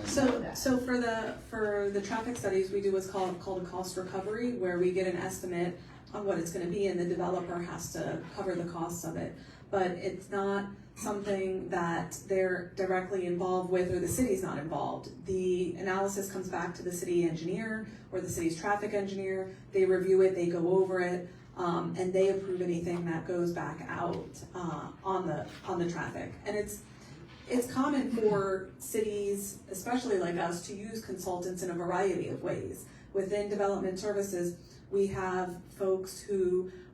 So for the traffic studies, we do what's called a cost recovery, where we get an estimate on what it's gonna be and the developer has to cover the costs of it. But it's not something that they're directly involved with or the city's not involved. The analysis comes back to the city engineer or the city's traffic engineer. They review it, they go over it, and they approve anything that goes back out on the traffic. And it's common for cities, especially like us, to use consultants in a variety of ways. Within development services, we have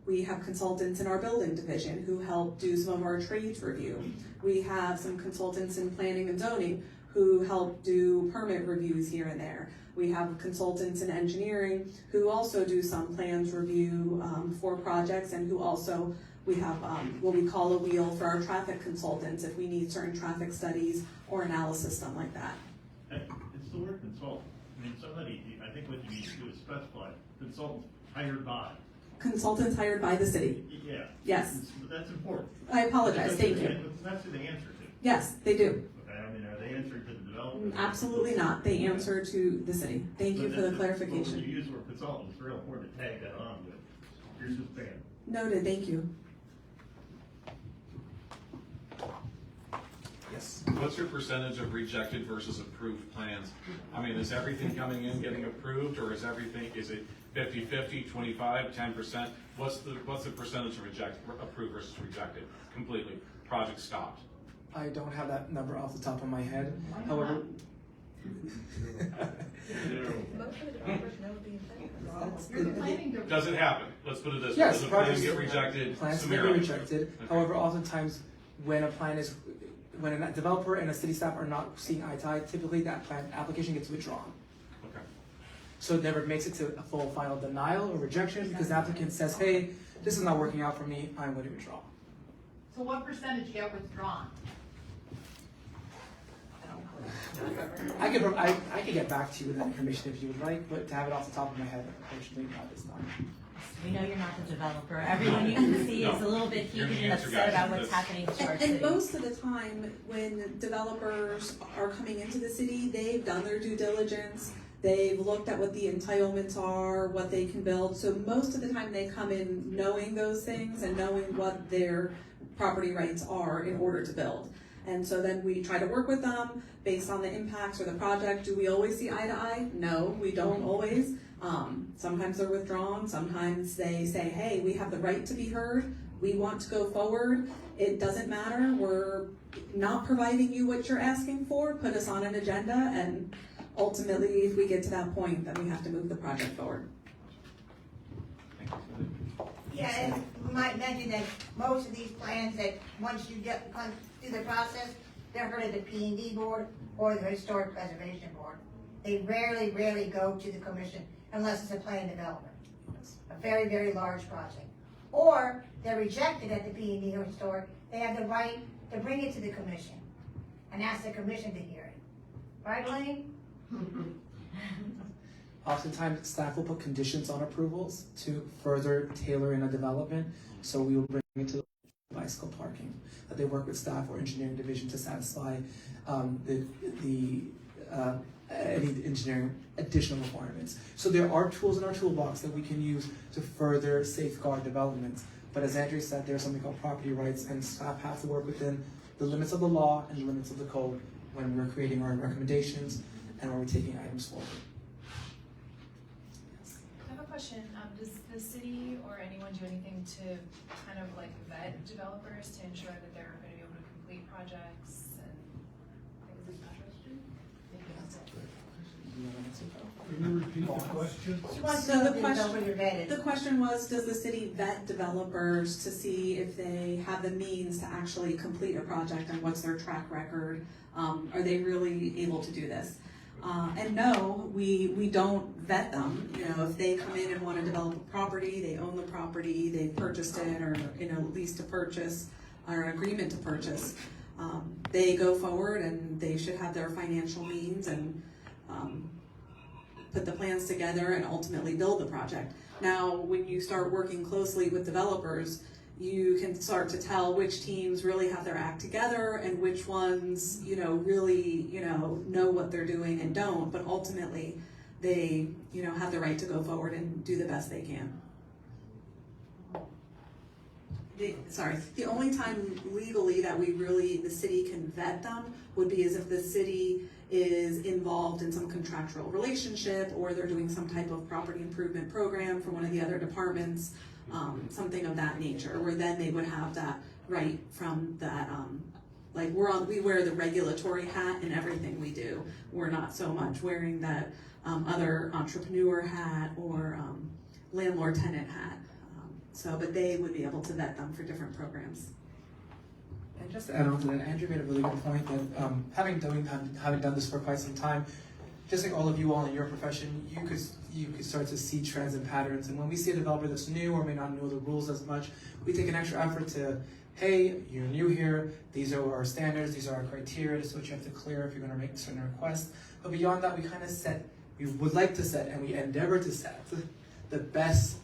we have consultants in our building division who help do some of our trades review. We have some consultants in planning and zoning who help do permit reviews here and there. We have consultants in engineering who also do some plans review for projects, and who also, we have what we call a wheel for our traffic consultants if we need certain traffic studies or analysis, something like that. It's the word consultant. I mean, I think what you need to do is specify consultants hired by. Consultants hired by the city. Yeah. Yes. But that's important. I apologize, thank you. That's who they answer to. Yes, they do. Okay, I mean, are they answering to the developer? Absolutely not. They answer to the city. Thank you for the When clarification. you use the word consultant, it's real important to tag that on with, here's his band. Noted, thank you. Yes. What's your percentage of rejected versus approved plans? I mean, is everything coming in getting approved, or is it 50-50, 25, 10%? What's the percentage of approved versus rejected? Completely, project stopped. I don't have that number off the top of my head. However, Does it happen? Let's put it this way. yes, Does a plan projects get rejected? Plans can be summarily? rejected. Okay. However, oftentimes when a developer and a city staff are not seeing eye to eye, typically that plan application gets withdrawn. Okay. So it never makes it to a full final denial or rejection because the applicant says, hey, this is not working out for me, I'm going to withdraw. So what percentage get withdrawn? I could get back to you with that information if you would like, but to have it off the top of my head, unfortunately, not this time. We know you're not the developer. Everyone you can see is a little bit heated and upset about what's happening to our city. And most of the time, when developers are coming into the city, they've done their due diligence. They've looked at what the entitlements are, what they can build. So most of the time, they come in knowing those things and knowing what their property rights are in order to build. And so then we try to work with them based on the impacts or the project. Do we always see eye to eye? No, we don't always. Sometimes they're withdrawn. Sometimes they say, hey, we have the right to be heard. We want to go forward. It doesn't matter. We're not providing you what you're asking for. Put us on an agenda. And ultimately, if we get to that point, then we have to move the project forward. Yeah, and we might mention that most of these plans that once you get through the process, they're heard of the P&D board or the Historic Preservation Board. They rarely go to the commission unless it's a planned development. A very, very large project. Or they're rejected at the P&D or Historic. They have the right to bring it to the commission and ask the commission to hear it. Right, Elaine? Oftentimes, staff will put conditions on approvals to further tailor in a development. So we will bring it to the bicycle parking. That they work with staff or engineering division to satisfy any engineering additional requirements. So there are tools in our toolbox that we can use to further safeguard development. But as Andrea said, there's something called property rights, and staff have to work within the limits of the law and the limits of the code when we're creating our recommendations and when we're taking items forward. I have a question. Does the city or anyone do anything to kind of like vet developers to ensure that they're going to be able to complete projects and things of that nature? Can you repeat the question? So the question was, does the city vet developers to see if they have the means to actually complete a project and what's their track record? Are they really able to do this? And no, we don't vet them. You know, if they come in and want to develop a property, they own the property, they purchased it, or lease to purchase, or an agreement to purchase, they go forward and they should have their financial means and put the plans together and ultimately build the project. Now, when you start working closely with developers, you can start to tell which teams really have their act together and which ones, really, know what they're doing and don't, but ultimately they, have the right to go forward and do the best they can. The only time legally that the city can vet them would be as if the city is involved in some contractual relationship or they're doing some type of property improvement program for one of the other departments, something of that nature, where then they would have that right from that, we wear the regulatory hat in everything we do. We're not so much wearing that other entrepreneur hat or landlord tenant hat. But they would be able to vet them for different programs. And just to add on to that, Andrew made a really good point that having done this for quite some time, just like all of you all in your profession, you could start to see trends and patterns. And when we see a developer that's new or may not know the rules as much, we take an extra effort to, hey, you're new here, these are our standards, these are our criteria, this is what you have to clear if you're going to make certain requests. But beyond that, we would like to set, and we endeavor to set the best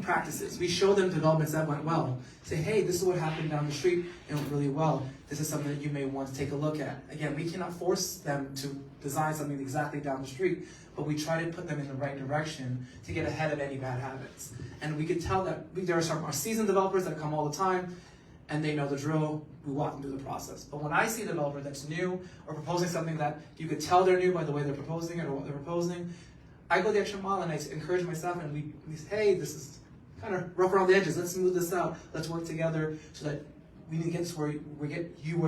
practices. We show them developments that went well. Say, hey, this is what happened down the street and went really well. This is something that you may want to take a look at. Again, we cannot force them to design something exactly down the street, but we try to put them in the right direction to get ahead of any bad habits. And we could tell that there are some seasoned developers that come all the time, and they know the drill. We walk them through the process. But when I see a developer that's new or proposing something that you could tell they're new by the way they're proposing it or what they're proposing, I go the extra mile and I encourage my staff and we say, hey, this is kind of rough around the edges. Let's smooth this out. Let's work together so that we need to get to where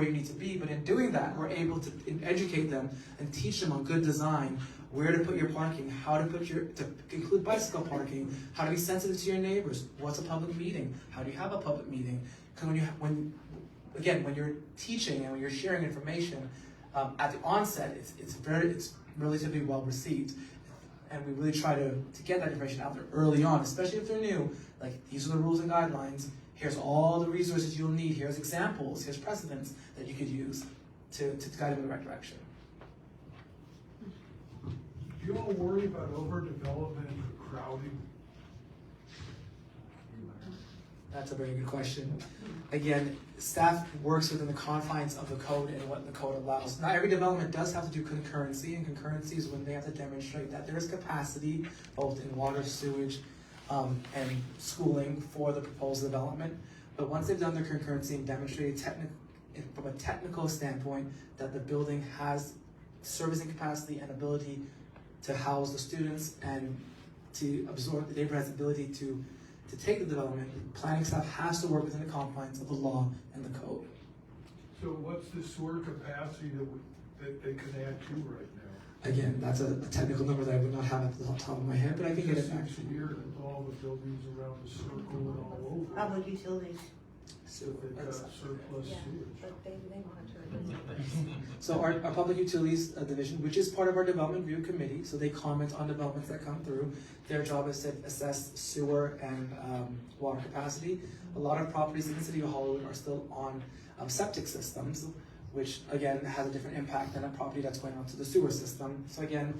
you need to be. But in doing that, we're able to educate them and teach them on good design, where to put your parking, how to include bicycle parking, how to be sensitive to your neighbors. What's a public meeting? How do you have a public meeting? Because when you're teaching and when you're sharing information at the onset, it's relatively well received. And we really try to get that information out there early on, especially if they're new. Like, these are the rules and guidelines. Here's all the resources you'll need. Here's examples. Here's precedents that you could use to guide them in the right direction. Do you all worry about overdevelopment and crowding? That's a very good question. Again, staff works within the confines of the code and what the code allows. Not every development does have to do concurrency, and concurrency is when they have to demonstrate that there is capacity, both in water, sewage, and schooling for the proposed development. But once they've done their concurrency and demonstrated from a technical standpoint that the building has servicing capacity and ability to house the students and to absorb, the neighborhood has the ability to take the development, planning staff has to work within the confines of the law and the code. So what's the sewer capacity that they can add to right now? Again, that's a technical number that I would not have at the top of my head, but I can get it back. It seems weird with all the buildings around the circle and all over. Public utilities. So they've got surplus sewage. But they monitor So our public utilities division, which is part of our development review committee, so they comment on developments that come through. Their job is to assess sewer and water capacity. A lot of properties in the city of Hollywood are still on septic systems, which again has a different impact than a property that's going onto the sewer system. So again,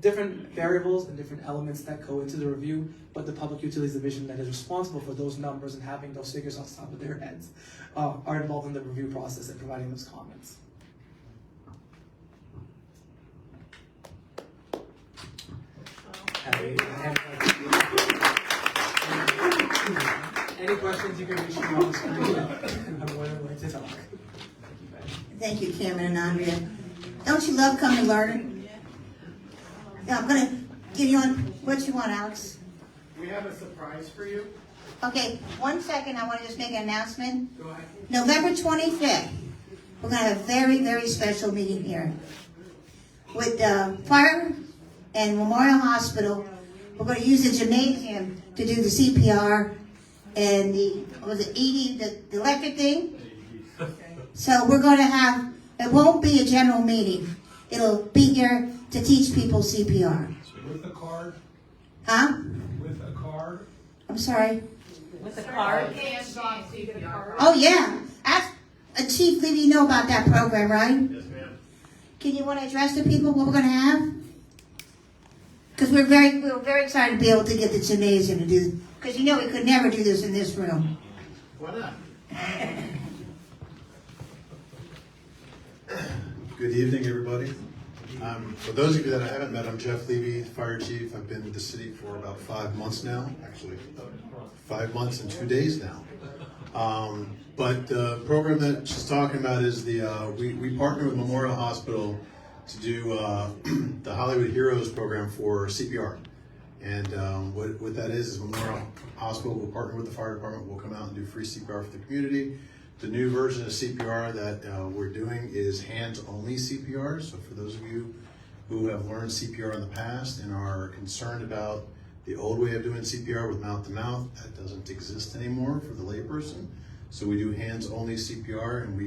different variables and different elements that go into the review, but the Public Utilities Division that is responsible for those numbers and having those figures on top of their heads are involved in the review process and providing those comments. Any questions, you can reach me on the screen. I'm more than willing to talk. Thank you, Cameron and Andrea. Don't you love coming to learn? Yeah, I'm gonna give you on what you want, Alex. We have a surprise for you. Okay, 1 second, I wanna just make an announcement. Go ahead. November 25th, we're gonna have a very, very special meeting here. With Fire and Memorial Hospital, we're gonna use the gymnasium to do the CPR and the electric thing. So we're gonna have, it won't be a general meeting. It'll be here to teach people CPR. With a card? Huh? With a card? I'm sorry. With the card. Oh, yeah. Ask Chief Levy, you know about that program, right? Yes, ma'am. Can you want to address the people what we're going to have? Because we're very excited to be able to get the gymnasium to do, because you know we could never do this in this room. Why not? Good evening, everybody. For those of you that I haven't met, I'm Jeff Levy, Fire Chief. I've been in the city for about 5 months now, actually 5 months and 2 days now. But the program that she's talking about is we partner with Memorial Hospital to do the Hollywood Heroes program for CPR. And what that is Memorial Hospital will partner with the fire department. We'll come out and do free CPR for the community. The new version of CPR that we're doing is hands-only CPR. So for those of you who have learned CPR in the past and are concerned about the old way of doing CPR with mouth-to-mouth, that doesn't exist anymore for the layperson. So we do hands-only CPR, and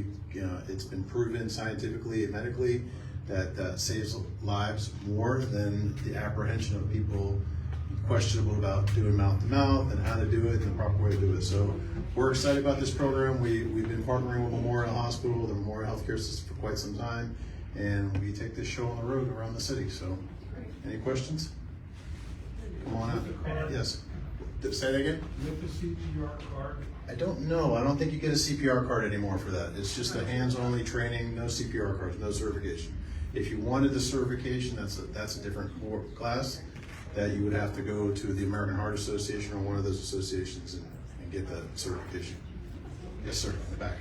it's been proven scientifically and medically that saves lives more than the apprehension of people questionable about doing mouth-to-mouth and how to do it and the proper way to do it. So we're excited about this program. We've been partnering with Memorial Hospital, the Memorial Healthcare System, for quite some time, and we take this show on the road around the city. So, any questions? Come on out. Yes. Say that again? With the CPR card? I don't know. I don't think you get a CPR card anymore for that. It's just a hands-only training, no CPR cards, no certification. If you wanted the certification, that's a different class that you would have to go to the American Heart Association or one of those associations and get that certification. Yes, sir, in the back.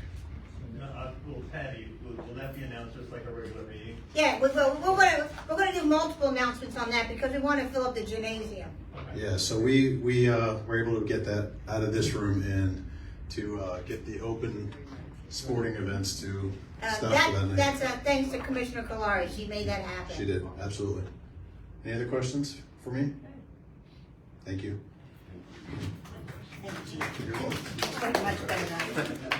Well, Patty, will that be announced just like a regular meeting? Yeah, we're going to do multiple announcements on that because we want to fill up the gymnasium. Yeah, so we were able to get that out of this room and to get the open sporting events to stuff for that night. That's thanks to Commissioner Kalari. She made that happen. She did, absolutely. Any other questions for me? Thank you. Thank you. You're welcome. Much better now.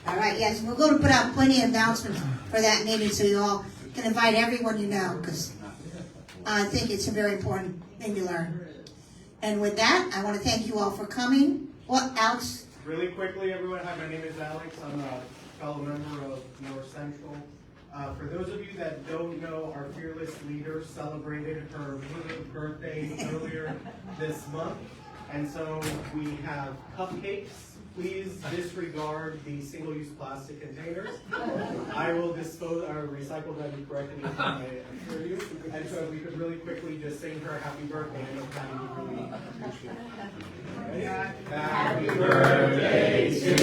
All right, yes, we're going to put out plenty of announcements for that meeting so you all can invite everyone you know because I think it's a very important thing to learn. And with that, I want to thank you all for coming. What, Alex? Really quickly, everyone, hi, my name is Alex. I'm a fellow member of North Central. For those of you that don't know, our fearless leader celebrated her birthday earlier this month. And so we have cupcakes. Please disregard the single-use plastic containers. I will dispose or recycle them correctly, I assure you. And so if we could really quickly just sing her happy birthday, I know Patty would really appreciate it. Happy birthday to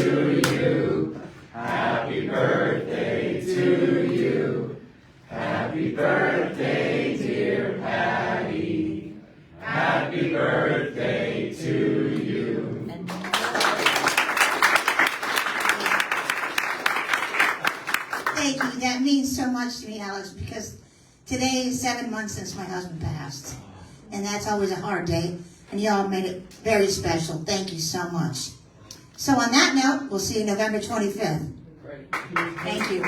you. Happy birthday to you. Happy birthday, dear Patty. Happy birthday to you. Thank you. That means so much to me, Alex, because today is 7 months since my husband passed. And that's always a hard day. And you all made it very special. Thank you so much. So on that note, we'll see you November 25th. Thank you.